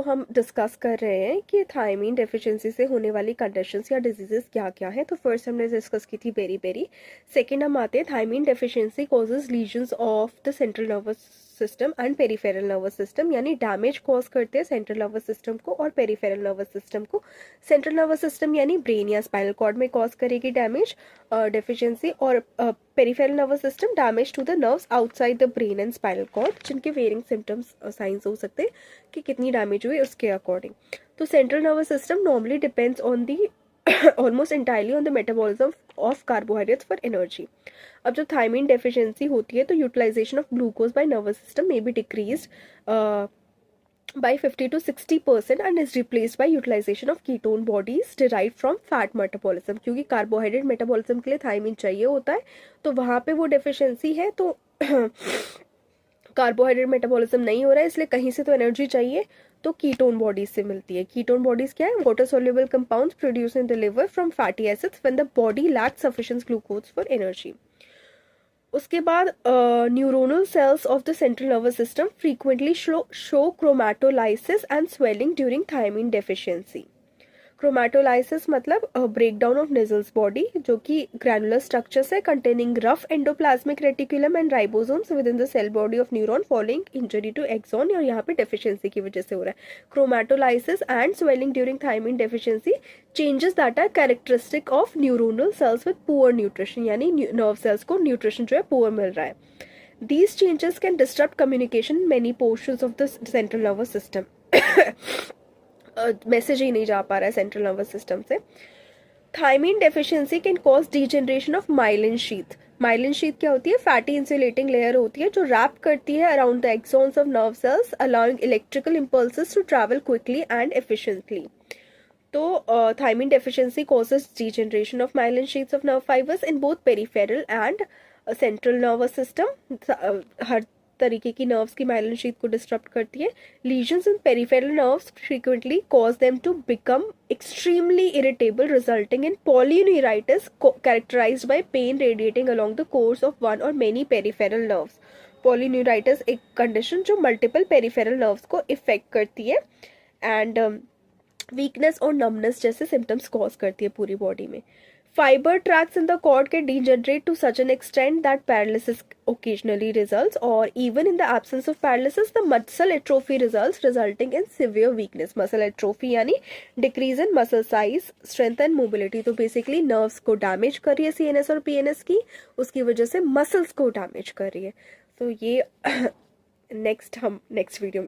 हम डिस्कस कर रहे हैं कि थायमीन डेफिशिएंसी से होने वाली कंडीशंस या डिजीजेस क्या क्या है। तो फर्स्ट हमने डिस्कस की थी बेरी। सेकंड हम आते हैं, thiamine deficiency causes lesions of the central nervous system and peripheral nervous system, यानी डैमेज कॉज करते हैं सेंट्रल नर्वस सिस्टम को और पेरिफेरल नर्वस सिस्टम को। सेंट्रल नर्वस सिस्टम यानी ब्रेन या स्पाइनल कॉर्ड में कॉज करेगी डैमेज डेफिशिएंसी, और peripheral nervous system damage to the nerves outside the brain and spinal cord, जिनके वेरिंग सिम्टम्स साइंस हो सकते हैं कि कितनी डैमेज हुई उसके अकॉर्डिंग। तो central nervous system normally depends on the almost entirely on the metabolism of carbohydrates for energy. अब जब थायमीन डेफिशिएंसी होती है तो utilization of glucose by nervous system may be decreased by 50 to 60% and is replaced by utilization of ketone bodies derived from fat metabolism, क्योंकि carbohydrate metabolism के लिए thymine चाहिए होता है, तो वहाँ पे वो डेफिशिएंसी है, तो कार्बोहाइड्रेट मेटाबॉलिज्म नहीं हो रहा है, इसलिए कहीं से तो एनर्जी चाहिए, तो कीटोन बॉडीज से मिलती है। कीटोन बॉडीज क्या है? Water soluble compounds produce in the liver from fatty acids when the body lacks sufficient glucose for energy. उसके बाद neuronal cells of the central nervous system frequently show chromatolysis and swelling during thiamine deficiency. Chromatolysis मतलब breakdown of Nissl's body, जो कि granular structures है containing rough endoplasmic reticulum and ribosomes within the cell body of neuron following injury to axon, और यहाँ पे deficiency की वजह से हो रहा है। Chromatolysis and swelling during thiamine deficiency changes that are characteristic of neuronal cells with poor nutrition, यानी नर्व सेल्स को न्यूट्रिशन जो है पुअर मिल रहा है। These changes can disrupt communication in many portions of the central nervous system. Message ही नहीं जा पा रहा है सेंट्रल नर्वस सिस्टम से। Thiamine deficiency can cause degeneration of myelin sheath. Myelin sheath क्या होती है? फैटी इंसुलेटिंग लेयर होती है जो रैप करती है around the axons of nerve cells, allowing electrical impulses to travel quickly and efficiently. तो thiamine deficiency causes degeneration of myelin sheaths of nerve fibres in both peripheral and central nervous system. हर तरीके की nerves की myelin sheath को disturb करती है। Lesions in peripheral nerves frequently cause them to become extremely irritable, resulting in polyneuritis characterised by pain radiating along the course of one और many peripheral nerves. Polyneuritis एक condition जो multiple peripheral nerves को effect करती है and weakness और numbness जैसे symptoms cause करती है पूरी बॉडी में। Fiber tracts in the cord can degenerate to such an extent that paralysis occasionally results, or even in the absence of paralysis, the muscle atrophy results, resulting in severe weakness. Muscle atrophy यानी decrease in muscle size, strength and mobility. तो basically nerves को damage कर रही है CNS और PNS की, उसकी वजह से muscles को damage कर रही है। तो ये नेक्स्ट वीडियो